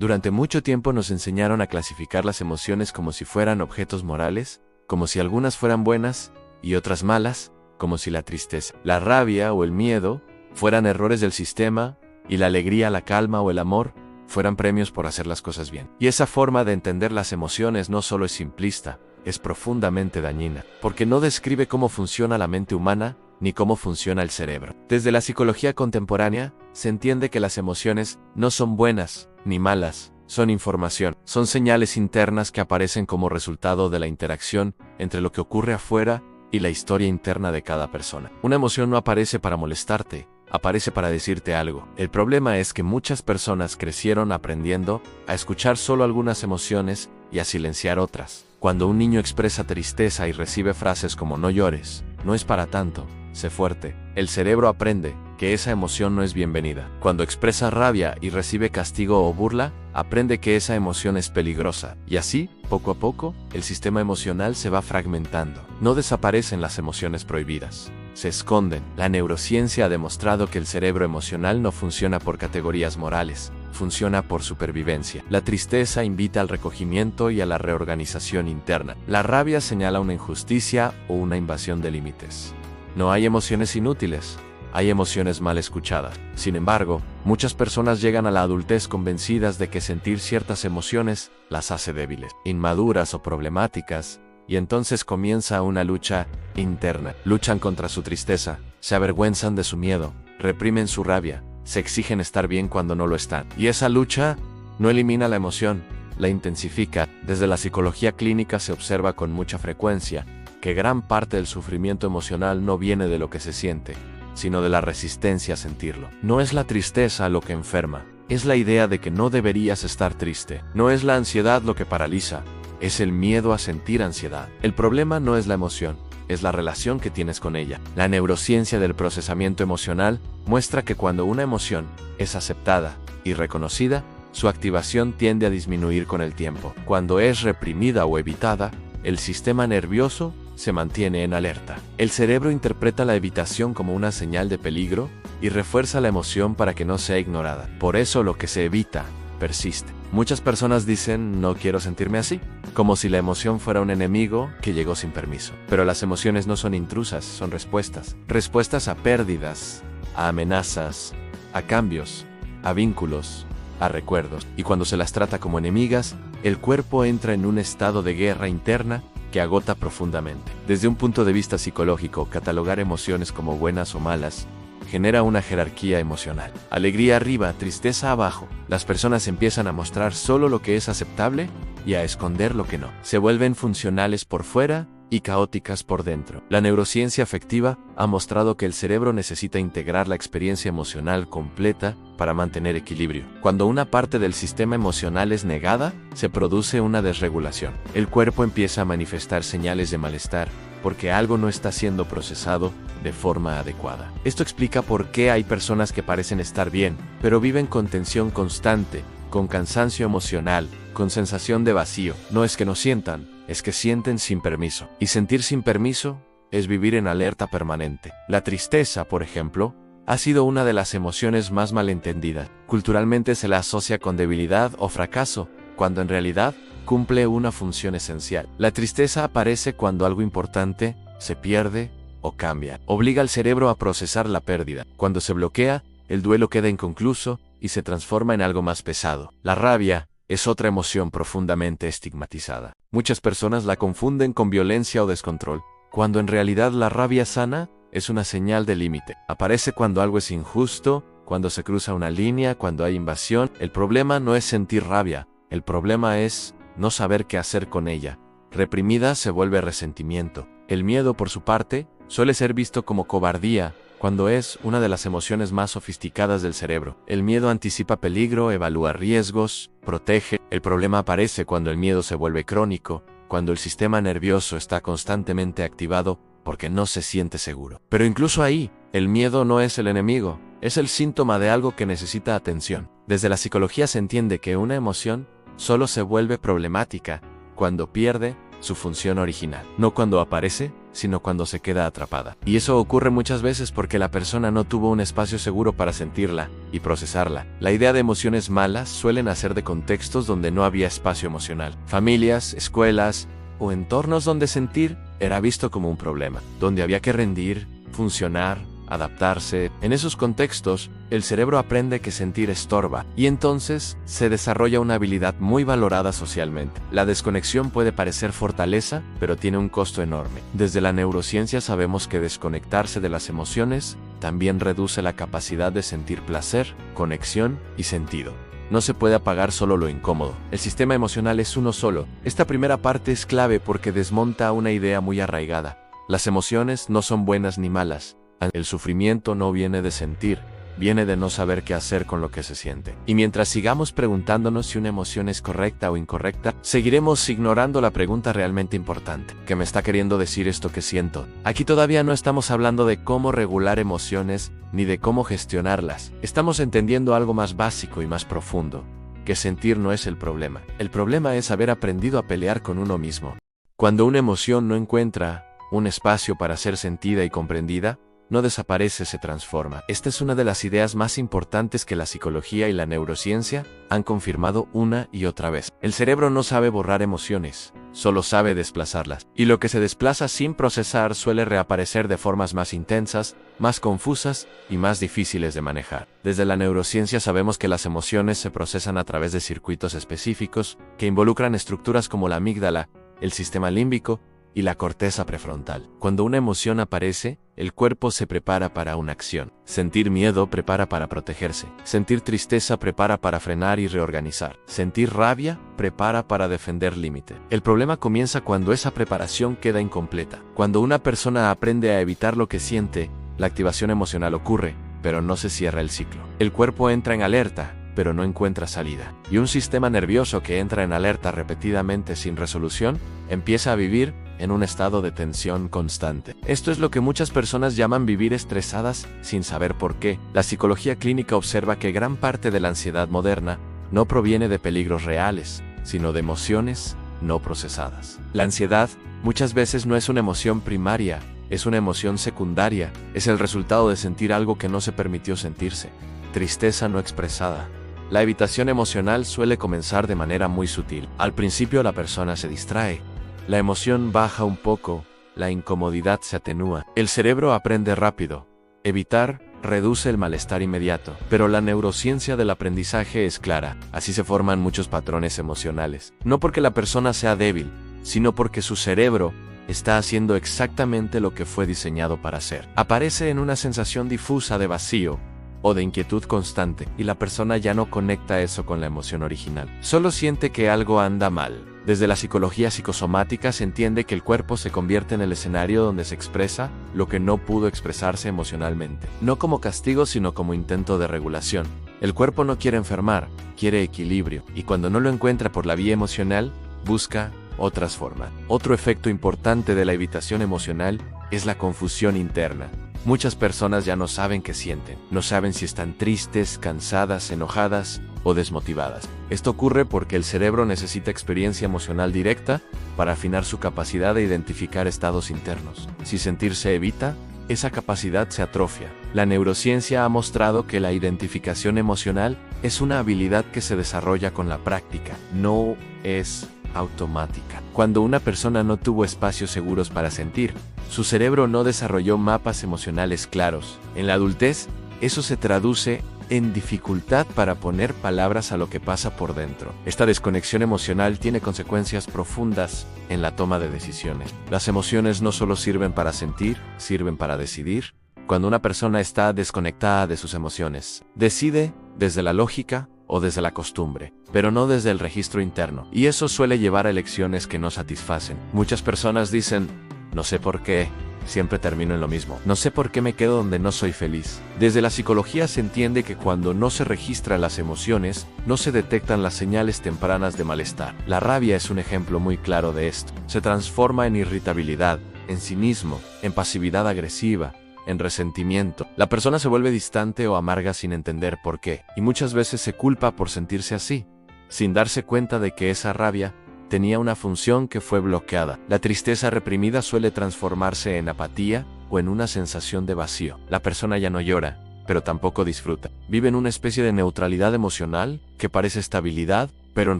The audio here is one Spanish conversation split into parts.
Durante mucho tiempo nos enseñaron a clasificar las emociones como si fueran objetos morales, como si algunas fueran buenas y otras malas, como si la tristeza, la rabia o el miedo fueran errores del sistema y la alegría, la calma o el amor fueran premios por hacer las cosas bien. Y esa forma de entender las emociones no solo es simplista, es profundamente dañina, porque no describe cómo funciona la mente humana ni cómo funciona el cerebro. Desde la psicología contemporánea, se entiende que las emociones no son buenas ni malas, son información, son señales internas que aparecen como resultado de la interacción entre lo que ocurre afuera y la historia interna de cada persona. Una emoción no aparece para molestarte, aparece para decirte algo. El problema es que muchas personas crecieron aprendiendo a escuchar solo algunas emociones y a silenciar otras. Cuando un niño expresa tristeza y recibe frases como "no llores", "no es para tanto", "sé fuerte", el cerebro aprende que esa emoción no es bienvenida. Cuando expresa rabia y recibe castigo o burla, aprende que esa emoción es peligrosa. Y así, poco a poco, el sistema emocional se va fragmentando. No desaparecen las emociones prohibidas, se esconden. La neurociencia ha demostrado que el cerebro emocional no funciona por categorías morales, funciona por supervivencia. La tristeza invita al recogimiento y a la reorganización interna. La rabia señala una injusticia o una invasión de límites. No hay emociones inútiles, hay emociones mal escuchadas. Sin embargo, muchas personas llegan a la adultez convencidas de que sentir ciertas emociones las hace débiles, inmaduras o problemáticas, y entonces comienza una lucha interna. Luchan contra su tristeza, se avergüenzan de su miedo, reprimen su rabia, se exigen estar bien cuando no lo están. Y esa lucha no elimina la emoción, la intensifica. Desde la psicología clínica se observa con mucha frecuencia que gran parte del sufrimiento emocional no viene de lo que se siente, sino de la resistencia a sentirlo. No es la tristeza lo que enferma, es la idea de que no deberías estar triste. No es la ansiedad lo que paraliza, es el miedo a sentir ansiedad. El problema no es la emoción, es la relación que tienes con ella. La neurociencia del procesamiento emocional muestra que cuando una emoción es aceptada y reconocida, su activación tiende a disminuir con el tiempo. Cuando es reprimida o evitada, el sistema nervioso se mantiene en alerta. El cerebro interpreta la evitación como una señal de peligro y refuerza la emoción para que no sea ignorada. Por eso lo que se evita persiste. Muchas personas dicen "no quiero sentirme así", como si la emoción fuera un enemigo que llegó sin permiso. Pero las emociones no son intrusas, son respuestas. Respuestas a pérdidas, a amenazas, a cambios, a vínculos, a recuerdos. Y cuando se las trata como enemigas, el cuerpo entra en un estado de guerra interna que agota profundamente. Desde un punto de vista psicológico, catalogar emociones como buenas o malas genera una jerarquía emocional. Alegría arriba, tristeza abajo. Las personas empiezan a mostrar solo lo que es aceptable y a esconder lo que no. Se vuelven funcionales por fuera y caóticas por dentro. La neurociencia afectiva ha mostrado que el cerebro necesita integrar la experiencia emocional completa para mantener equilibrio. Cuando una parte del sistema emocional es negada, se produce una desregulación. El cuerpo empieza a manifestar señales de malestar, porque algo no está siendo procesado de forma adecuada. Esto explica por qué hay personas que parecen estar bien, pero viven con tensión constante, con cansancio emocional, con sensación de vacío. No es que no sientan, es que sienten sin permiso. Y sentir sin permiso es vivir en alerta permanente. La tristeza, por ejemplo, ha sido una de las emociones más malentendidas. Culturalmente se la asocia con debilidad o fracaso, cuando en realidad cumple una función esencial. La tristeza aparece cuando algo importante se pierde o cambia. Obliga al cerebro a procesar la pérdida. Cuando se bloquea, el duelo queda inconcluso y se transforma en algo más pesado. La rabia es otra emoción profundamente estigmatizada. Muchas personas la confunden con violencia o descontrol, cuando en realidad la rabia sana es una señal de límite. Aparece cuando algo es injusto, cuando se cruza una línea, cuando hay invasión. El problema no es sentir rabia, el problema es no saber qué hacer con ella. Reprimida se vuelve resentimiento. El miedo, por su parte, suele ser visto como cobardía, cuando es una de las emociones más sofisticadas del cerebro. El miedo anticipa peligro, evalúa riesgos, protege. El problema aparece cuando el miedo se vuelve crónico, cuando el sistema nervioso está constantemente activado porque no se siente seguro. Pero incluso ahí, el miedo no es el enemigo, es el síntoma de algo que necesita atención. Desde la psicología se entiende que una emoción solo se vuelve problemática cuando pierde su función original, no cuando aparece sino cuando se queda atrapada. Y eso ocurre muchas veces porque la persona no tuvo un espacio seguro para sentirla y procesarla. La idea de emociones malas suele nacer de contextos donde no había espacio emocional. Familias, escuelas o entornos donde sentir era visto como un problema, donde había que rendir, funcionar, adaptarse. En esos contextos, el cerebro aprende que sentir estorba y entonces se desarrolla una habilidad muy valorada socialmente. La desconexión puede parecer fortaleza, pero tiene un costo enorme. Desde la neurociencia sabemos que desconectarse de las emociones también reduce la capacidad de sentir placer, conexión y sentido. No se puede apagar solo lo incómodo. El sistema emocional es uno solo. Esta primera parte es clave porque desmonta una idea muy arraigada. Las emociones no son buenas ni malas. El sufrimiento no viene de sentir, viene de no saber qué hacer con lo que se siente. Y mientras sigamos preguntándonos si una emoción es correcta o incorrecta, seguiremos ignorando la pregunta realmente importante. ¿Qué me está queriendo decir esto que siento? Aquí todavía no estamos hablando de cómo regular emociones, ni de cómo gestionarlas. Estamos entendiendo algo más básico y más profundo, que sentir no es el problema. El problema es haber aprendido a pelear con uno mismo. Cuando una emoción no encuentra un espacio para ser sentida y comprendida, no desaparece, se transforma. Esta es una de las ideas más importantes que la psicología y la neurociencia han confirmado una y otra vez. El cerebro no sabe borrar emociones, solo sabe desplazarlas. Y lo que se desplaza sin procesar suele reaparecer de formas más intensas, más confusas y más difíciles de manejar. Desde la neurociencia sabemos que las emociones se procesan a través de circuitos específicos que involucran estructuras como la amígdala, el sistema límbico y la corteza prefrontal. Cuando una emoción aparece, el cuerpo se prepara para una acción. Sentir miedo prepara para protegerse. Sentir tristeza prepara para frenar y reorganizar. Sentir rabia prepara para defender límite. El problema comienza cuando esa preparación queda incompleta. Cuando una persona aprende a evitar lo que siente, la activación emocional ocurre, pero no se cierra el ciclo. El cuerpo entra en alerta, pero no encuentra salida. Y un sistema nervioso que entra en alerta repetidamente sin resolución, empieza a vivir en un estado de tensión constante. Esto es lo que muchas personas llaman vivir estresadas sin saber por qué. La psicología clínica observa que gran parte de la ansiedad moderna no proviene de peligros reales, sino de emociones no procesadas. La ansiedad muchas veces no es una emoción primaria, es una emoción secundaria, es el resultado de sentir algo que no se permitió sentirse. Tristeza no expresada. La evitación emocional suele comenzar de manera muy sutil. Al principio la persona se distrae. La emoción baja un poco, la incomodidad se atenúa. El cerebro aprende rápido. Evitar reduce el malestar inmediato. Pero la neurociencia del aprendizaje es clara. Así se forman muchos patrones emocionales. No porque la persona sea débil, sino porque su cerebro está haciendo exactamente lo que fue diseñado para hacer. Aparece en una sensación difusa de vacío o de inquietud constante, y la persona ya no conecta eso con la emoción original. Solo siente que algo anda mal. Desde la psicología psicosomática se entiende que el cuerpo se convierte en el escenario donde se expresa lo que no pudo expresarse emocionalmente. No como castigo, sino como intento de regulación. El cuerpo no quiere enfermar, quiere equilibrio, y cuando no lo encuentra por la vía emocional, busca otras formas. Otro efecto importante de la evitación emocional es la confusión interna. Muchas personas ya no saben qué sienten, no saben si están tristes, cansadas, enojadas o desmotivadas. Esto ocurre porque el cerebro necesita experiencia emocional directa para afinar su capacidad de identificar estados internos. Si sentir se evita, esa capacidad se atrofia. La neurociencia ha mostrado que la identificación emocional es una habilidad que se desarrolla con la práctica, no es automática. Cuando una persona no tuvo espacios seguros para sentir, su cerebro no desarrolló mapas emocionales claros. En la adultez, eso se traduce en dificultad para poner palabras a lo que pasa por dentro. Esta desconexión emocional tiene consecuencias profundas en la toma de decisiones. Las emociones no solo sirven para sentir, sirven para decidir. Cuando una persona está desconectada de sus emociones, decide desde la lógica o desde la costumbre, pero no desde el registro interno. Y eso suele llevar a elecciones que no satisfacen. Muchas personas dicen, no sé por qué, siempre termino en lo mismo. No sé por qué me quedo donde no soy feliz. Desde la psicología se entiende que cuando no se registran las emociones, no se detectan las señales tempranas de malestar. La rabia es un ejemplo muy claro de esto. Se transforma en irritabilidad, en cinismo, en pasividad agresiva, en resentimiento. La persona se vuelve distante o amarga sin entender por qué, y muchas veces se culpa por sentirse así, sin darse cuenta de que esa rabia tenía una función que fue bloqueada. La tristeza reprimida suele transformarse en apatía o en una sensación de vacío. La persona ya no llora, pero tampoco disfruta. Vive en una especie de neutralidad emocional que parece estabilidad, pero en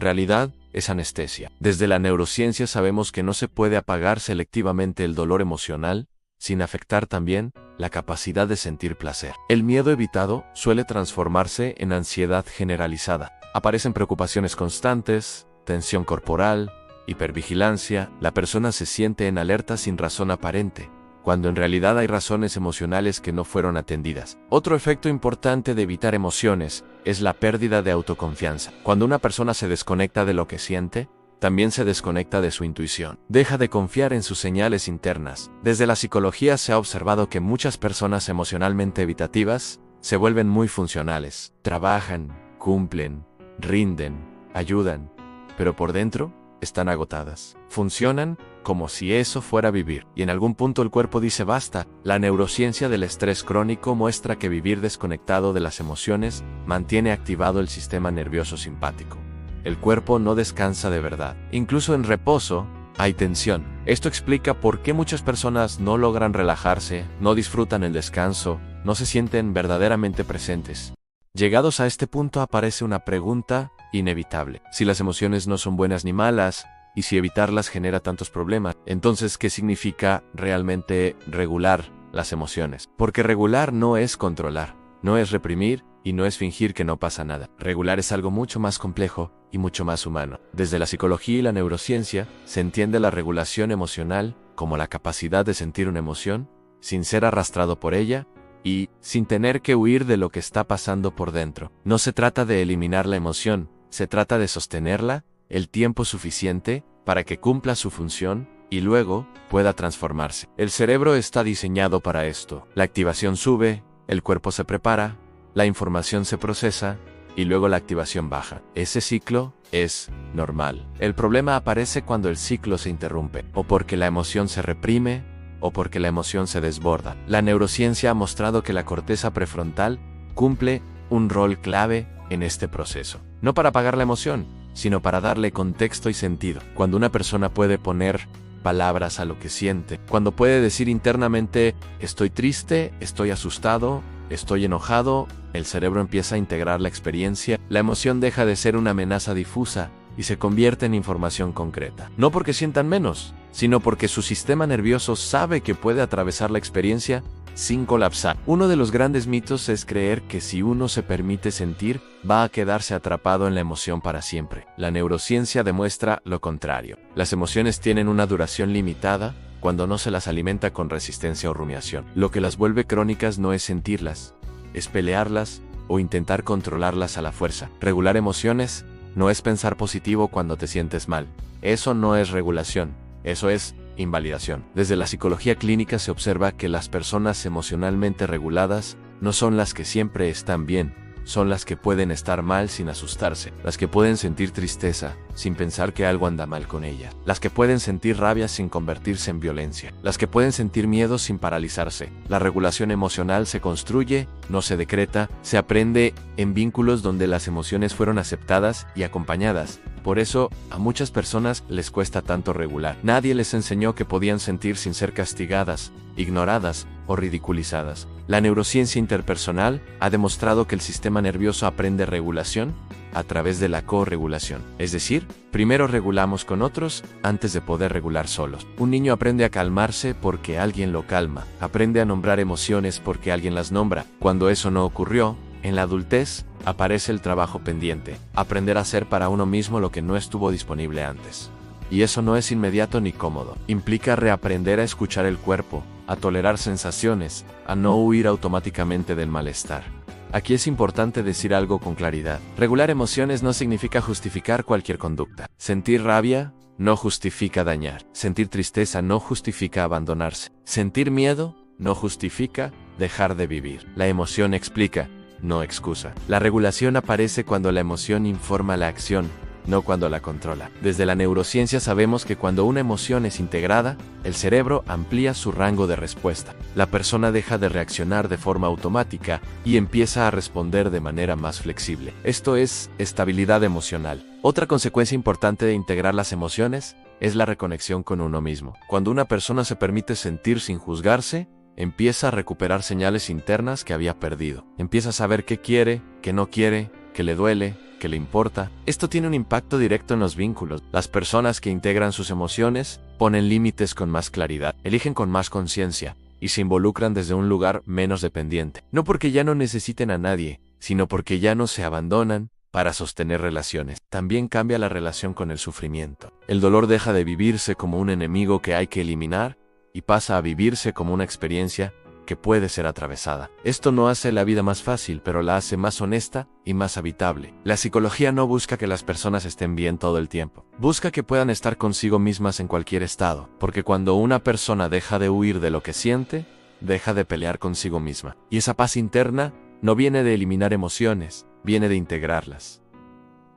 realidad es anestesia. Desde la neurociencia sabemos que no se puede apagar selectivamente el dolor emocional sin afectar también la capacidad de sentir placer. El miedo evitado suele transformarse en ansiedad generalizada. Aparecen preocupaciones constantes, tensión corporal, hipervigilancia. La persona se siente en alerta sin razón aparente, cuando en realidad hay razones emocionales que no fueron atendidas. Otro efecto importante de evitar emociones es la pérdida de autoconfianza. Cuando una persona se desconecta de lo que siente, también se desconecta de su intuición. Deja de confiar en sus señales internas. Desde la psicología se ha observado que muchas personas emocionalmente evitativas se vuelven muy funcionales. Trabajan, cumplen, rinden, ayudan, pero por dentro están agotadas. Funcionan como si eso fuera vivir. Y en algún punto el cuerpo dice basta. La neurociencia del estrés crónico muestra que vivir desconectado de las emociones mantiene activado el sistema nervioso simpático. El cuerpo no descansa de verdad. Incluso en reposo hay tensión. Esto explica por qué muchas personas no logran relajarse, no disfrutan el descanso, no se sienten verdaderamente presentes. Llegados a este punto aparece una pregunta inevitable. Si las emociones no son buenas ni malas, y si evitarlas genera tantos problemas, entonces ¿qué significa realmente regular las emociones? Porque regular no es controlar, no es reprimir y no es fingir que no pasa nada. Regular es algo mucho más complejo y mucho más humano. Desde la psicología y la neurociencia se entiende la regulación emocional como la capacidad de sentir una emoción sin ser arrastrado por ella y sin tener que huir de lo que está pasando por dentro. No se trata de eliminar la emoción, se trata de sostenerla el tiempo suficiente para que cumpla su función y luego pueda transformarse. El cerebro está diseñado para esto. La activación sube, el cuerpo se prepara, la información se procesa y luego la activación baja. Ese ciclo es normal. El problema aparece cuando el ciclo se interrumpe, o porque la emoción se reprime, o porque la emoción se desborda. La neurociencia ha mostrado que la corteza prefrontal cumple un rol clave en este proceso. No para apagar la emoción, sino para darle contexto y sentido. Cuando una persona puede poner palabras a lo que siente, cuando puede decir internamente estoy triste, estoy asustado, estoy enojado, el cerebro empieza a integrar la experiencia, la emoción deja de ser una amenaza difusa y se convierte en información concreta. No porque sientan menos, sino porque su sistema nervioso sabe que puede atravesar la experiencia sin colapsar. Uno de los grandes mitos es creer que si uno se permite sentir, va a quedarse atrapado en la emoción para siempre. La neurociencia demuestra lo contrario. Las emociones tienen una duración limitada cuando no se las alimenta con resistencia o rumiación. Lo que las vuelve crónicas no es sentirlas, es pelearlas o intentar controlarlas a la fuerza. Regular emociones no es pensar positivo cuando te sientes mal. Eso no es regulación, eso es invalidación. Desde la psicología clínica se observa que las personas emocionalmente reguladas no son las que siempre están bien, son las que pueden estar mal sin asustarse, las que pueden sentir tristeza sin pensar que algo anda mal con ella, las que pueden sentir rabia sin convertirse en violencia, las que pueden sentir miedo sin paralizarse. La regulación emocional se construye, no se decreta, se aprende en vínculos donde las emociones fueron aceptadas y acompañadas. Por eso, a muchas personas les cuesta tanto regular. Nadie les enseñó que podían sentir sin ser castigadas, ignoradas o ridiculizadas. La neurociencia interpersonal ha demostrado que el sistema nervioso aprende regulación a través de la corregulación. Es decir, primero regulamos con otros antes de poder regular solos. Un niño aprende a calmarse porque alguien lo calma. Aprende a nombrar emociones porque alguien las nombra. Cuando eso no ocurrió, en la adultez, aparece el trabajo pendiente. Aprender a hacer para uno mismo lo que no estuvo disponible antes. Y eso no es inmediato ni cómodo. Implica reaprender a escuchar el cuerpo, a tolerar sensaciones, a no huir automáticamente del malestar. Aquí es importante decir algo con claridad. Regular emociones no significa justificar cualquier conducta. Sentir rabia no justifica dañar. Sentir tristeza no justifica abandonarse. Sentir miedo no justifica dejar de vivir. La emoción explica, no excusa. La regulación aparece cuando la emoción informa la acción, no cuando la controla. Desde la neurociencia sabemos que cuando una emoción es integrada, el cerebro amplía su rango de respuesta. La persona deja de reaccionar de forma automática y empieza a responder de manera más flexible. Esto es estabilidad emocional. Otra consecuencia importante de integrar las emociones es la reconexión con uno mismo. Cuando una persona se permite sentir sin juzgarse, empieza a recuperar señales internas que había perdido. Empieza a saber qué quiere, qué no quiere, qué le duele, qué le importa. Esto tiene un impacto directo en los vínculos. Las personas que integran sus emociones ponen límites con más claridad, eligen con más conciencia y se involucran desde un lugar menos dependiente. No porque ya no necesiten a nadie, sino porque ya no se abandonan para sostener relaciones. También cambia la relación con el sufrimiento. El dolor deja de vivirse como un enemigo que hay que eliminar y pasa a vivirse como una experiencia que puede ser atravesada. Esto no hace la vida más fácil, pero la hace más honesta y más habitable. La psicología no busca que las personas estén bien todo el tiempo. Busca que puedan estar consigo mismas en cualquier estado, porque cuando una persona deja de huir de lo que siente, deja de pelear consigo misma. Y esa paz interna no viene de eliminar emociones, viene de integrarlas.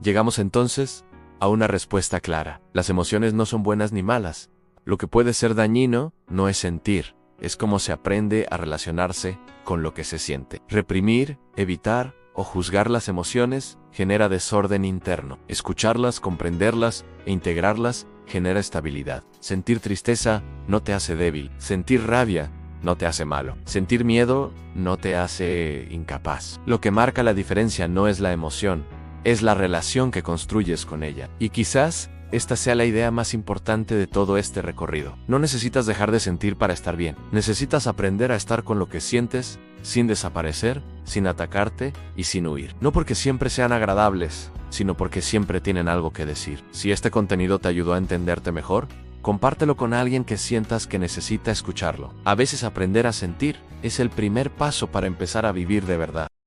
Llegamos entonces a una respuesta clara. Las emociones no son buenas ni malas. Lo que puede ser dañino no es sentir, es cómo se aprende a relacionarse con lo que se siente. Reprimir, evitar o juzgar las emociones genera desorden interno. Escucharlas, comprenderlas e integrarlas genera estabilidad. Sentir tristeza no te hace débil. Sentir rabia no te hace malo. Sentir miedo no te hace incapaz. Lo que marca la diferencia no es la emoción, es la relación que construyes con ella. Y quizás esta sea la idea más importante de todo este recorrido. No necesitas dejar de sentir para estar bien. Necesitas aprender a estar con lo que sientes, sin desaparecer, sin atacarte y sin huir. No porque siempre sean agradables, sino porque siempre tienen algo que decir. Si este contenido te ayudó a entenderte mejor, compártelo con alguien que sientas que necesita escucharlo. A veces aprender a sentir es el primer paso para empezar a vivir de verdad.